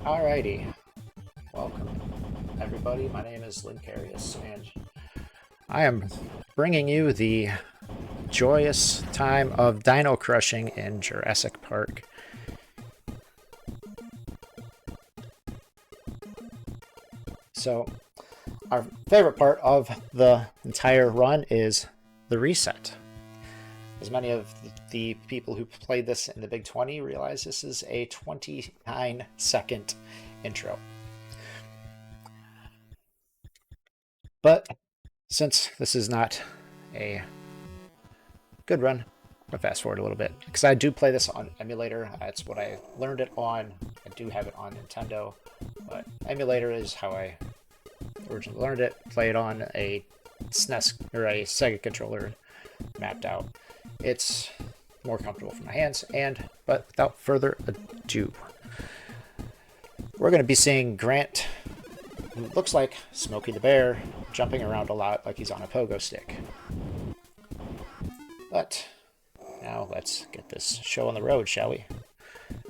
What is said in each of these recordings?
Alrighty, welcome everybody. My name is Lynncarius, and I am bringing you the joyous time of dino crushing in Jurassic Park. So, our favorite part of the entire run is the reset. As many of the people who played this in the Big 20 realize this is a 29-second intro. But since this is not a good run, I'm going to fast forward a little bit, because I do play this on emulator. That's what I learned it on. I do have it on Nintendo, but emulator is how I originally learned it. Play it on a SNES or a Sega controller mapped out. It's more comfortable for my hands, but without further ado, we're going to be seeing Grant, who looks like Smokey the Bear, jumping around a lot like he's on a pogo stick. But now let's get this show on the road, shall we?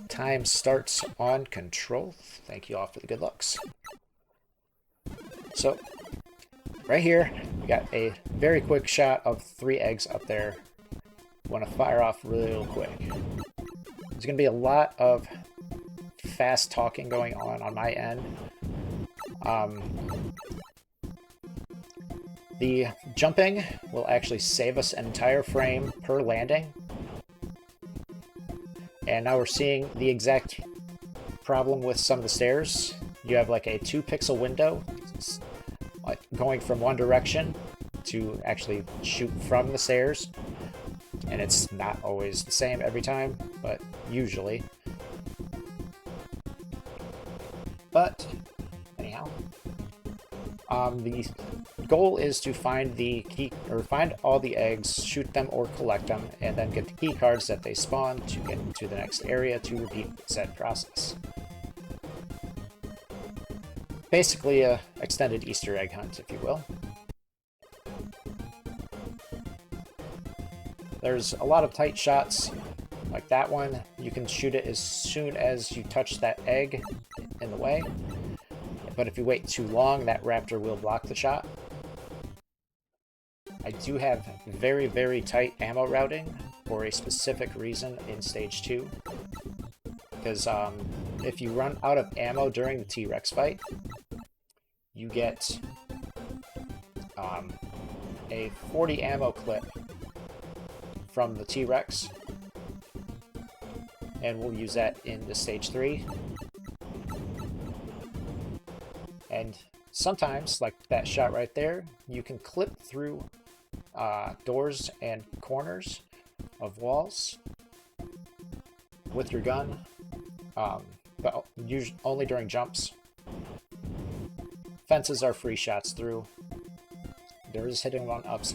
Time starts on control. Thank you all for the good looks. So, right here, we got a very quick shot of 3 eggs up there. Want to fire off real quick. There's going to be a lot of fast talking going on my end. The jumping will actually save us an entire frame per landing. And now we're seeing the exact problem with some of the stairs. You have like a 2-pixel window going from one direction to actually shoot from the stairs. And it's not always the same every time, but usually. But anyhow, the goal is to find the key, or find all the eggs, shoot them or collect them, and then get the key cards that they spawn to get into the next area to repeat said process. Basically, a extended Easter egg hunt, if you will. There's a lot of tight shots, like that one. You can shoot it as soon as you touch that egg in the way. But if you wait too long, that raptor will block the shot. I do have very, very tight ammo routing for a specific reason in Stage 2. Because if you run out of ammo during the T-Rex fight, you get a 40 ammo clip from the T-Rex, and we'll use that in the Stage 3. And sometimes, like that shot right there, you can clip through doors and corners of walls with your gun, but usually only during jumps. Fences are free shots through. There is hitting one ups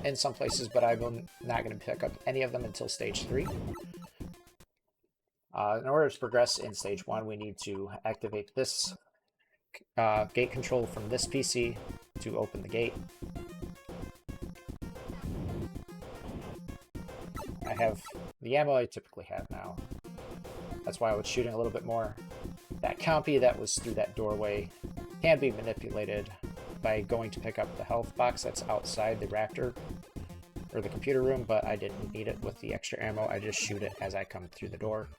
in some places, but I'm not going to pick up any of them until Stage 3. In order to progress in Stage 1, we need to activate this gate control from this PC to open the gate. I have the ammo I typically have now. That's why I was shooting a little bit more. That compy that was through that doorway can be manipulated by going to pick up the health box that's outside the raptor or the computer room, but I didn't need it with the extra ammo. I just shoot it as I come through the door.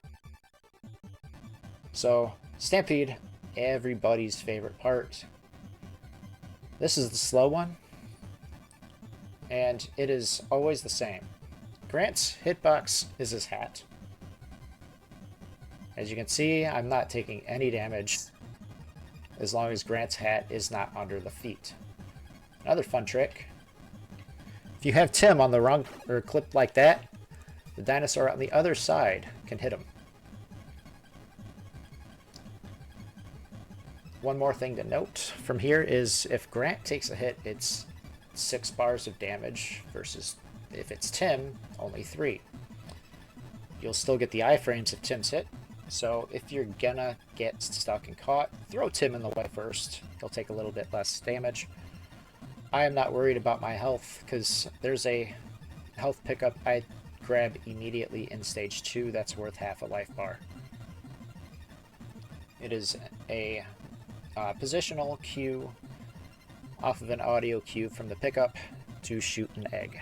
So, Stampede, everybody's favorite part. This is the slow one, and it is always the same. Grant's hitbox is his hat. As you can see, I'm not taking any damage as long as Grant's hat is not under the feet. Another fun trick: if you have Tim on the wrong or clip like that, the dinosaur on the other side can hit him. One more thing to note from here is if Grant takes a hit, it's 6 bars of damage versus if it's Tim, only 3. You'll still get the iframes if Tim's hit. So if you're gonna get stuck and caught, throw Tim in the way first. He'll take a little bit less damage. I am not worried about my health because there's a health pickup I grab immediately in Stage 2 that's worth half a life bar. It is a positional cue off of an audio cue from the pickup to shoot an egg.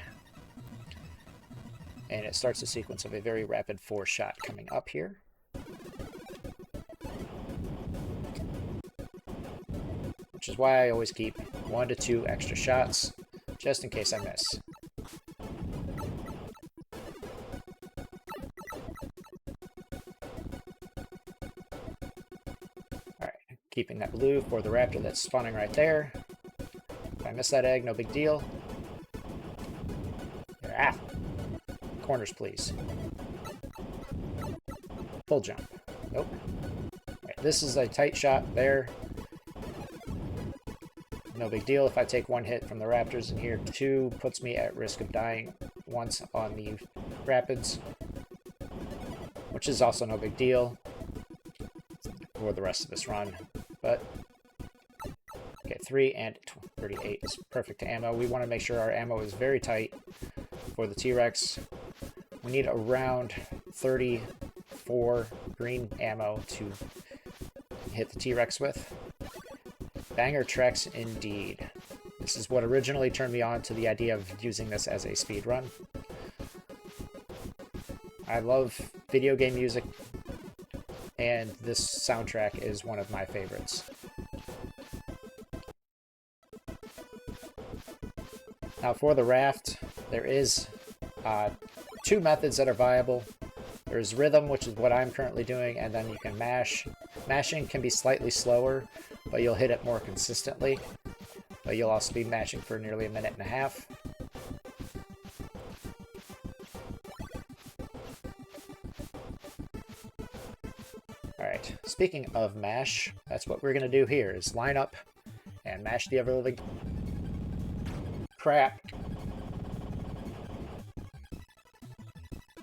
And it starts a sequence of a very rapid 4-shot coming up here. Which is why I always keep 1 to 2 extra shots, just in case I miss. Alright, keeping that blue for the raptor that's spawning right there. If I miss that egg, no big deal. Ah! Corners, please. Full jump. Nope. Right, this is a tight shot there. No big deal if I take 1 hit from the raptors in here. 2 puts me at risk of dying once on the rapids, which is also no big deal for the rest of this run. But okay, 3 and 38 is perfect ammo. We want to make sure our ammo is very tight for the T-Rex. We need around 34 green ammo to hit the T-Rex with. Banger tracks indeed. This is what originally turned me on to the idea of using this as a speed run. I love video game music, and this soundtrack is one of my favorites. Now for the raft, there is 2 methods that are viable. There's rhythm, which is what I'm currently doing, and then you can mash. Mashing can be slightly slower, but you'll hit it more consistently. But you'll also be mashing for nearly 1.5 minutes. Alright, speaking of mash, that's what we're going to do here, is line up and mash the ever-living crap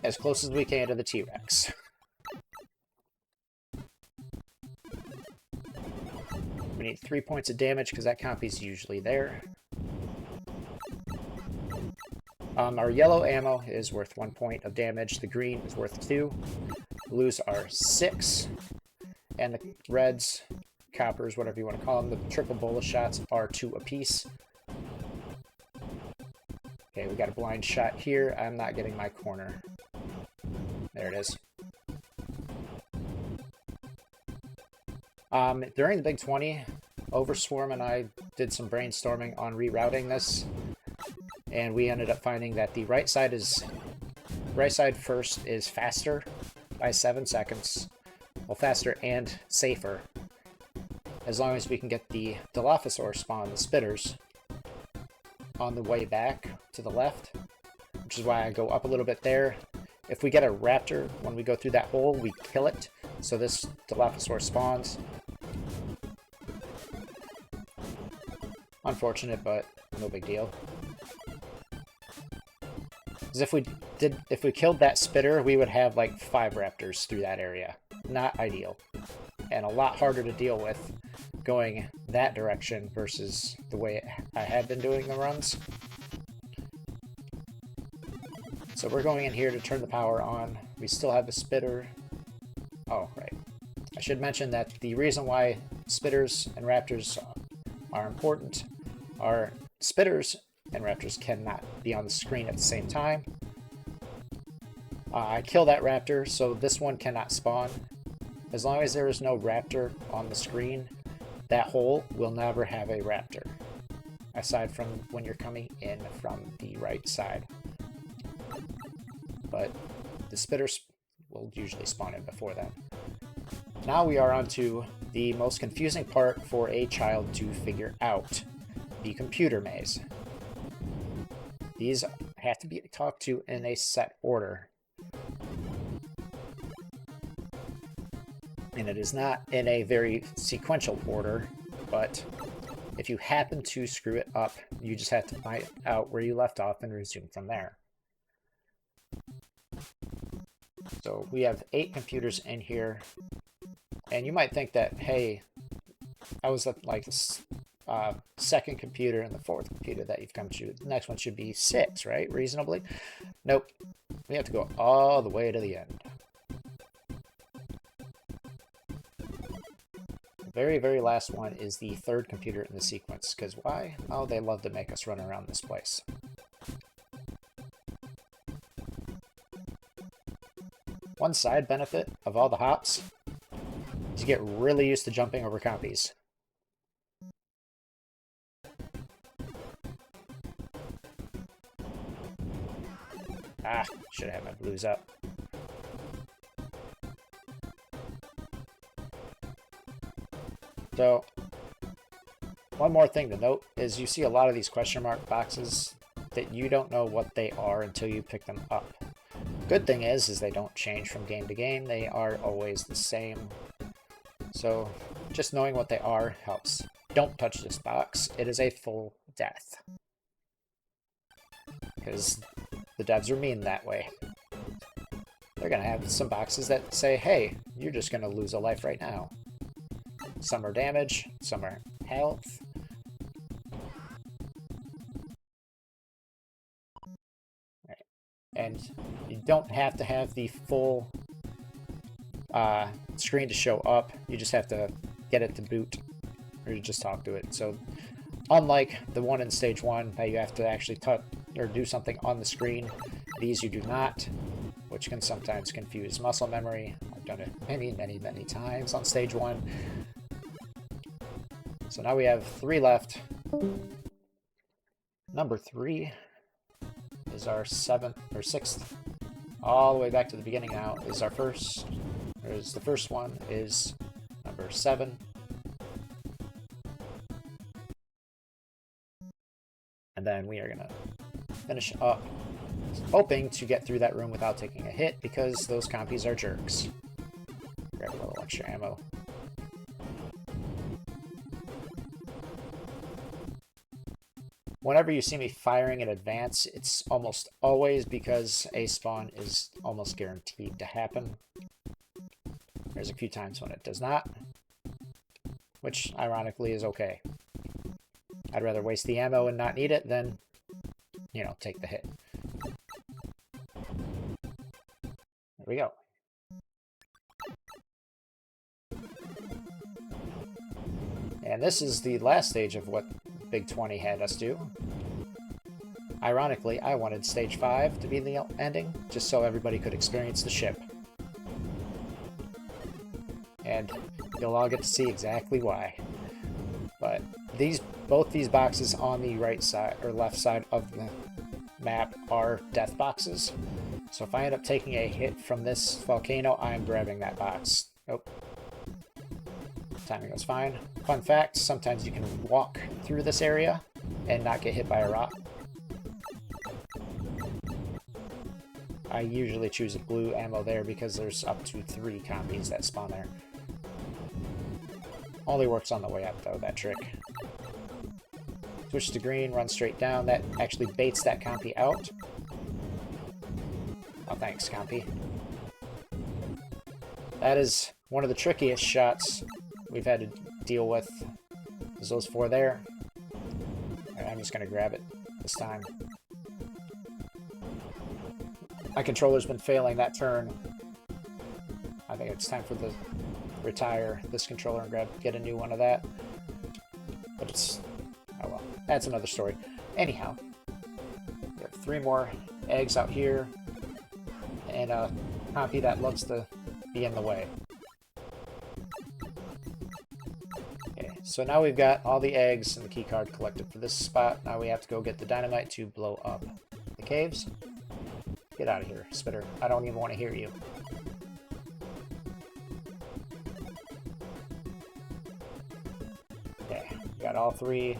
as close as we can to the T-Rex. We need 3 points of damage because that copy's usually there. Our yellow ammo is worth 1 point of damage. The green is worth 2. Blues are 6. And the reds, coppers, whatever you want to call them, the triple bolus shots are 2 apiece. Okay, we got a blind shot here. I'm not getting my corner. There it is. During the Big 20, Overswarm and I did some brainstorming on rerouting this, and we ended up finding that the right side first is faster by 7 seconds. Well, faster and safer, as long as we can get the Dilophosaur spawn, the spitters, on the way back to the left, which is why I go up a little bit there. If we get a raptor, when we go through that hole, we kill it, so this Dilophosaur spawns. Unfortunate, but no big deal. Because if we killed that spitter, we would have like 5 raptors through that area. Not ideal. And a lot harder to deal with going that direction versus the way I had been doing the runs. So we're going in here to turn the power on. We still have the spitter. Oh, right. I should mention that the reason why spitters and raptors are important are spitters and raptors cannot be on the screen at the same time. I kill that raptor, so this one cannot spawn. As long as there is no raptor on the screen, that hole will never have a raptor, aside from when you're coming in from the right side. But the spitters will usually spawn in before then. Now we are on to the most confusing part for a child to figure out, the computer maze. These have to be talked to in a set order. And it is not in a very sequential order, but if you happen to screw it up, you just have to find out where you left off and resume from there. So we have 8 computers in here, and you might think that, hey, I was like the second computer and the 4th computer that you've come to. The next one should be 6, right? Reasonably. Nope. We have to go all the way to the end. very, very last one is the third computer in the sequence. Because why? Oh, they love to make us run around this place. One side benefit of all the hops is you get really used to jumping over compies. Ah, should have my blues up. So, one more thing to note is you see a lot of these question mark boxes that you don't know what they are until you pick them up. Good thing is they don't change from game to game. They are always the same. So, just knowing what they are helps. Don't touch this box. It is a full death. Because the devs are mean that way. They're going to have some boxes that say, hey, you're just going to lose a life right now. Some are damage, some are health. Right. And you don't have to have the full screen to show up. You just have to get it to boot, or you just talk to it. So unlike the one in stage 1 that you have to actually touch or do something on the screen, these you do not, which can sometimes confuse muscle memory. I've done it many, many, many times on stage 1. So now we have 3 left. Number 3 is our 7th or 6th. All the way back to the beginning now is our first. The first one is number 7. And then we are going to finish up hoping to get through that room without taking a hit, because those compies are jerks. Grab a little extra ammo. Whenever you see me firing in advance, it's almost always because a spawn is almost guaranteed to happen. There's a few times when it does not, which ironically is okay. I'd rather waste the ammo and not need it than, you know, take the hit. There we go. And this is the last stage of what Big 20 had us do. Ironically, I wanted stage 5 to be the ending, just so everybody could experience the ship. And you'll all get to see exactly why. But both these boxes on the right side or left side of the map are death boxes. So if I end up taking a hit from this volcano, I'm grabbing that box. Nope. Timing was fine. Fun fact, sometimes you can walk through this area and not get hit by a rock. I usually choose a blue ammo there because there's up to 3 compies that spawn there. Only works on the way up though, that trick. Switch to green, run straight down. That actually baits that compy out. Oh, thanks, compy. That is one of the trickiest shots we've had to deal with. Is those 4 there. Right, I'm just going to grab it this time. My controller's been failing that turn. I think it's time for the retire this controller and get a new one of that. But it's... oh well, that's another story. Anyhow, we have 3 more eggs out here, and a compy that loves to be in the way. Okay, so now we've got all the eggs and the key card collected for this spot. Now we have to go get the dynamite to blow up the caves. Get out of here, Spitter. I don't even want to hear you. Okay, got all 3.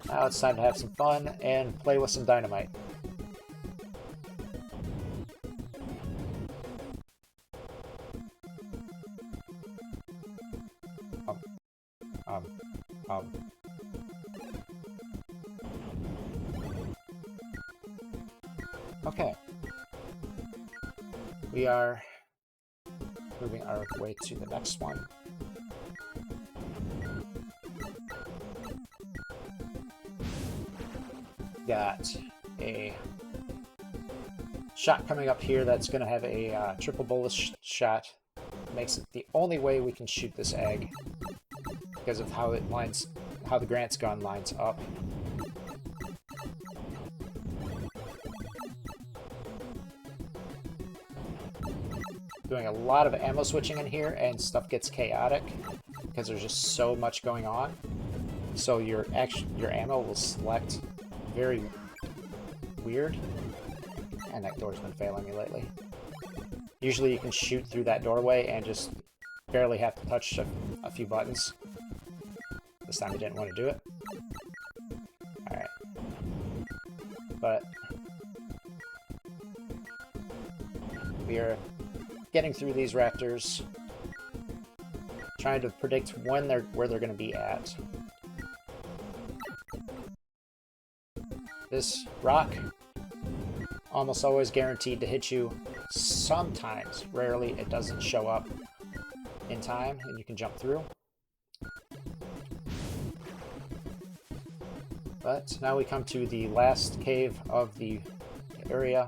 Now it's time to have some fun and play with some dynamite. Okay. We are moving our way to the next one. Got a shot coming up here that's going to have a triple bullet shot makes it the only way we can shoot this egg because of how the Grant's gun lines up. Doing a lot of ammo switching in here, and stuff gets chaotic because there's just so much going on. So your ammo will select very weird. And that door's been failing me lately. Usually you can shoot through that doorway and just barely have to touch a few buttons. This time I didn't want to do it. Alright. But we are getting through these raptors, trying to predict where they're going to be at. This rock, almost always guaranteed to hit you. Sometimes, rarely, it doesn't show up in time, and you can jump through. But now we come to the last cave of the area.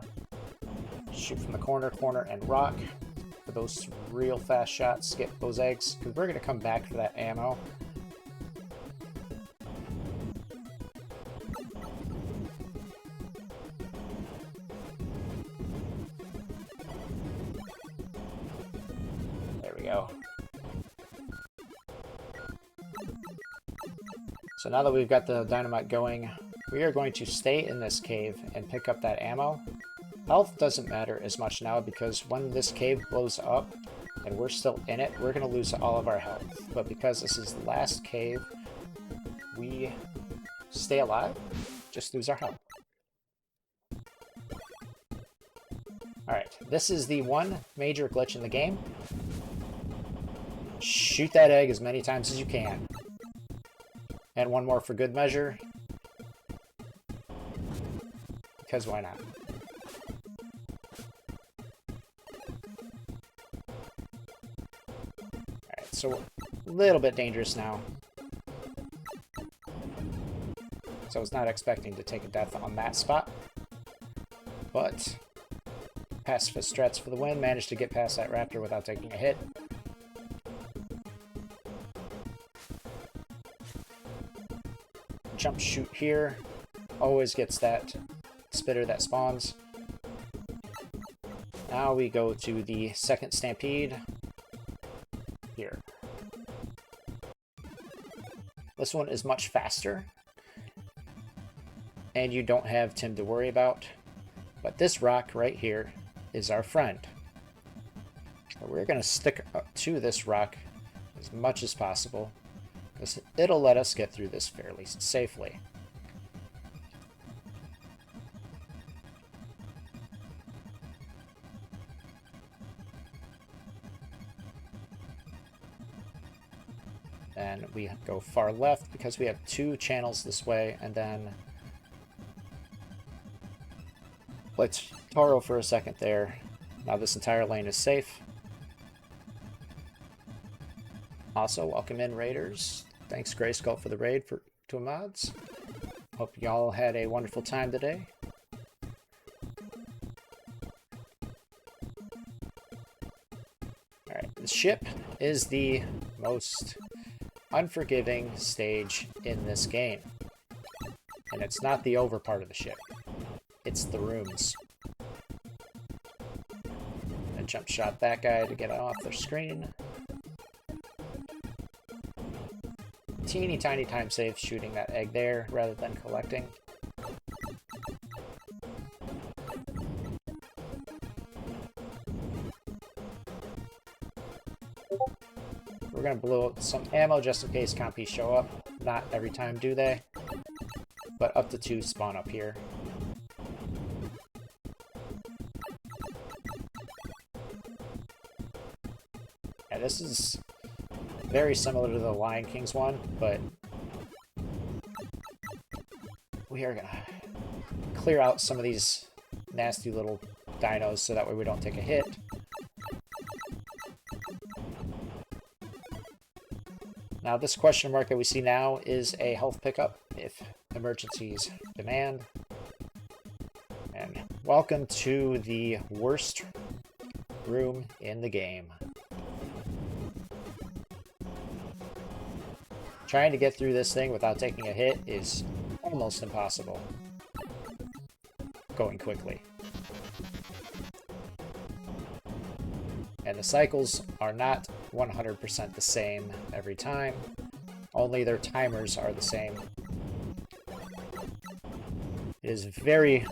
Shoot from the corner, and rock. For those real fast shots, get those eggs, because we're going to come back for that ammo. There we go. So now that we've got the dynamite going, we are going to stay in this cave and pick up that ammo. Health doesn't matter as much now, because when this cave blows up and we're still in it, we're going to lose all of our health. But because this is the last cave, we stay alive, just lose our health. Alright, this is the one major glitch in the game. Shoot that egg as many times as you can. And one more for good measure. Because why not? Alright, so a little bit dangerous now. So I was not expecting to take a death on that spot. But pacifist strats for the win. Managed to get past that raptor without taking a hit. Jump shoot here. Always gets that spitter that spawns. Now we go to the second stampede. Here. This one is much faster. And you don't have Tim to worry about. But this rock right here is our friend. We're going to stick to this rock as much as possible, because it'll let us get through this fairly safely. And we go far left because we have two channels this way, and then let's Toro for a second there. Now this entire lane is safe. Also, welcome in raiders. Thanks Grayskull for the raid to mods. Hope y'all had a wonderful time today. Alright, the ship is the most unforgiving stage in this game. And it's not the over part of the ship. It's the rooms. I jump shot that guy to get off their screen. Teeny tiny time save shooting that egg there rather than collecting. We're going to blow up some ammo just in case compies show up. Not every time do they, but up to 2 spawn up here. Yeah, this is very similar to the Lion King's one, but we are going to clear out some of these nasty little dinos so that way we don't take a hit. Now this question mark that we see now is a health pickup if emergencies demand. And welcome to the worst room in the game. Trying to get through this thing without taking a hit is almost impossible. Going quickly. And the cycles are not 100% the same every time. Only their timers are the same. It is very,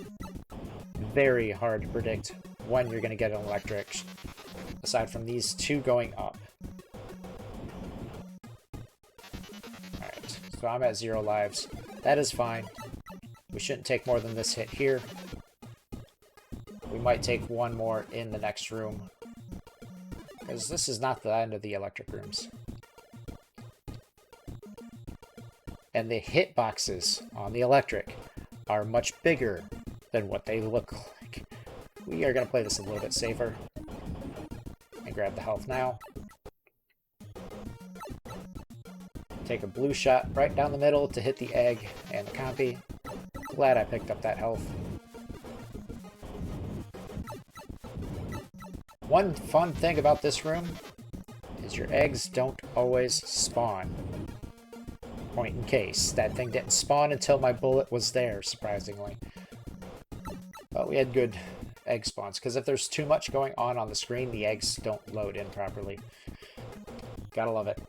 very hard to predict when you're going to get an electric, aside from these two going up. Alright, so I'm at 0 lives. That is fine. We shouldn't take more than this hit here. We might take one more in the next room, because this is not the end of the electric rooms. And the hitboxes on the electric are much bigger than what they look like. We are going to play this a little bit safer. And grab the health now. Take a blue shot right down the middle to hit the egg and the compy. Glad I picked up that health. One fun thing about this room is your eggs don't always spawn. Point in case. That thing didn't spawn until my bullet was there, surprisingly. But we had good egg spawns, because if there's too much going on the screen, the eggs don't load in properly. Gotta love it.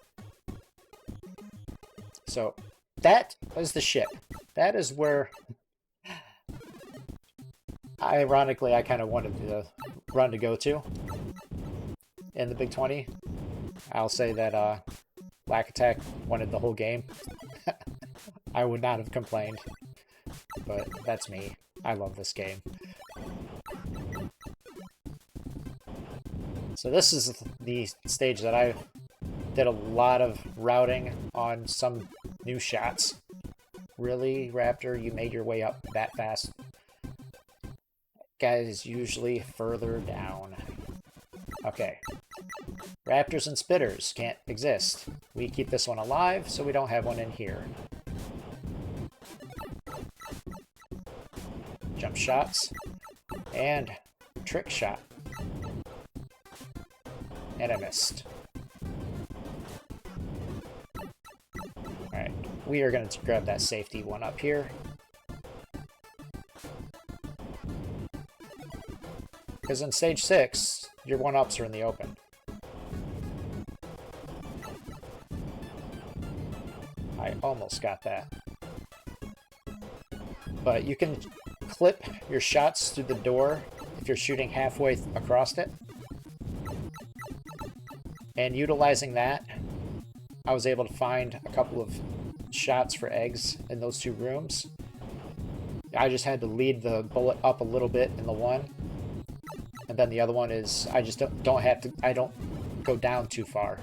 So, that is the ship. That is where, ironically, I kind of wanted the run to go to in the Big 20. I'll say that Lack Attack wanted the whole game. I would not have complained, but that's me. I love this game. So this is the stage that I did a lot of routing on some new shots. Really, Raptor, you made your way up that fast? Guy is usually further down. Okay. Raptors and spitters can't exist. We keep this one alive, so we don't have one in here. Jump shots. And trick shot. And I missed. Alright, we are going to grab that safety one up here. Because in stage 6, your 1-ups are in the open. I almost got that. But you can clip your shots through the door if you're shooting halfway across it. And utilizing that, I was able to find a couple of shots for eggs in those two rooms. I just had to lead the bullet up a little bit in the one. And then the other one is, I just don't have to, I don't go down too far.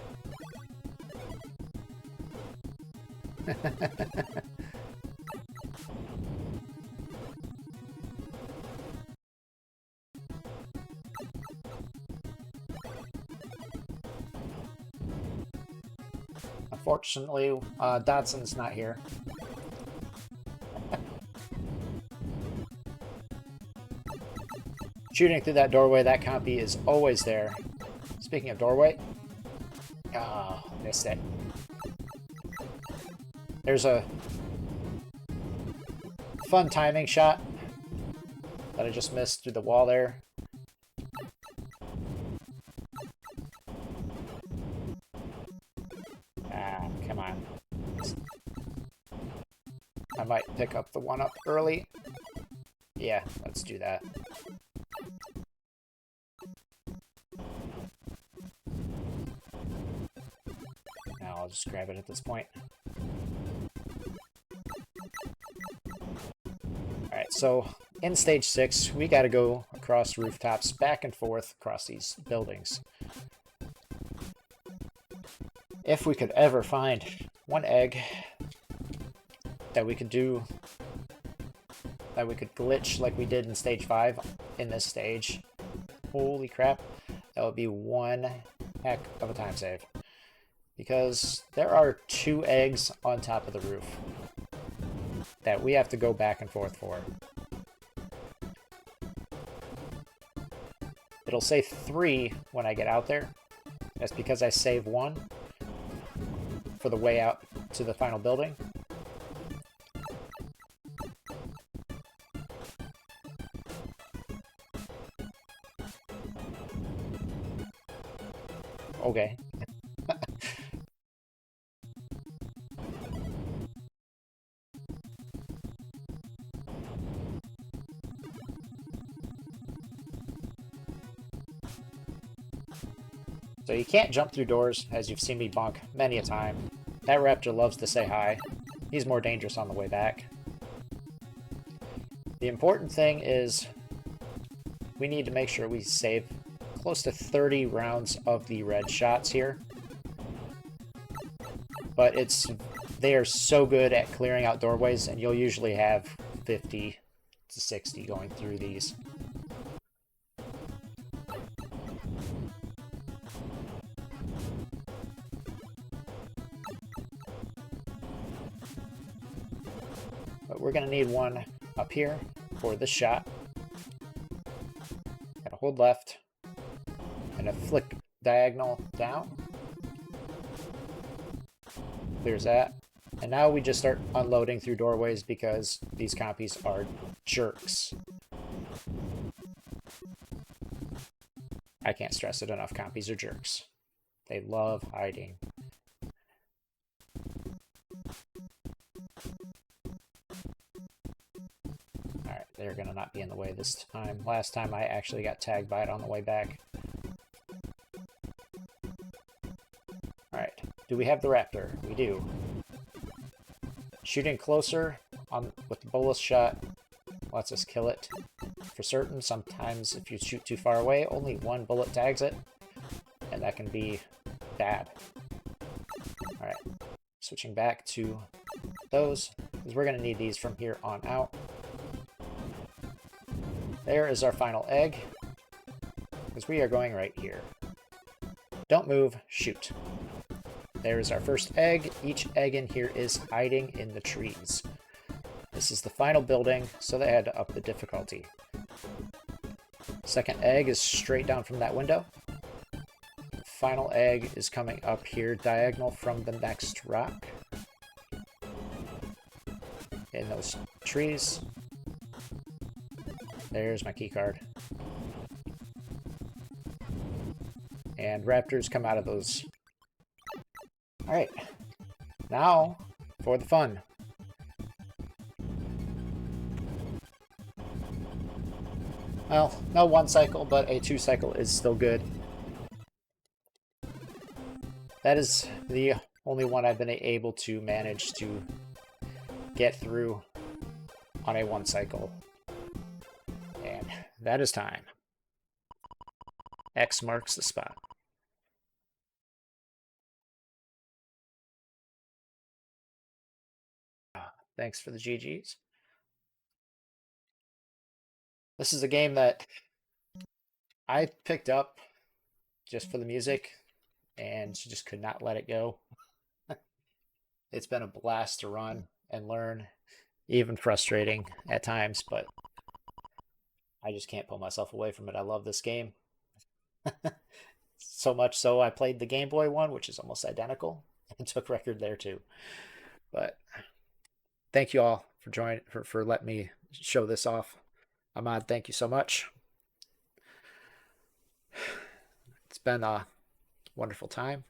Unfortunately, Dodson's not here. Shooting through that doorway, that compy is always there. Speaking of doorway, oh, missed it. There's a fun timing shot that I just missed through the wall there. Ah, come on. I might pick up the 1-up early. Yeah, let's do that. Now I'll just grab it at this point. Alright, so in stage 6, we gotta go across rooftops, back and forth across these buildings. If we could ever find one egg that we could do, that we could glitch like we did in stage 5 in this stage, holy crap, that would be one heck of a time save. Because there are 2 eggs on top of the roof that we have to go back and forth for. It'll say 3 when I get out there. That's because I save 1 for the way out to the final building. Okay. So you can't jump through doors, as you've seen me bonk many a time. That raptor loves to say hi. He's more dangerous on the way back. The important thing is we need to make sure we save close to 30 rounds of the red shots here. But they are so good at clearing out doorways, and you'll usually have 50 to 60 going through these. But we're going to need one up here for this shot. Gotta hold left and a flick diagonal down. Clears that. And now we just start unloading through doorways because these compies are jerks. I can't stress it enough. Compies are jerks. They love hiding. Alright, they're going to not be in the way this time. Last time I actually got tagged by it on the way back. Alright, do we have the raptor? We do. Shooting closer with the bolus shot lets us kill it for certain. Sometimes if you shoot too far away, only one bullet tags it, and that can be bad. Alright, switching back to those, because we're going to need these from here on out. There is our final egg, because we are going right here. Don't move, shoot. There is our first egg. Each egg in here is hiding in the trees. This is the final building, so they had to up the difficulty. Second egg is straight down from that window. Final egg is coming up here diagonal from the next rock. In those trees. There's my key card. And raptors come out of those. Alright, now for the fun. Well, no one cycle, but a 2 cycle is still good. That is the only one I've been able to manage to get through on a 1 cycle. And that is time. X marks the spot. Thanks for the GGs. This is a game that I picked up just for the music and just could not let it go. It's been a blast to run and learn, even frustrating at times, but I just can't pull myself away from it. I love this game. So much so I played the Game Boy one, which is almost identical, and took record there too. But thank you all for joining, for letting me show this off. Ahmad, thank you so much. It's been a wonderful time.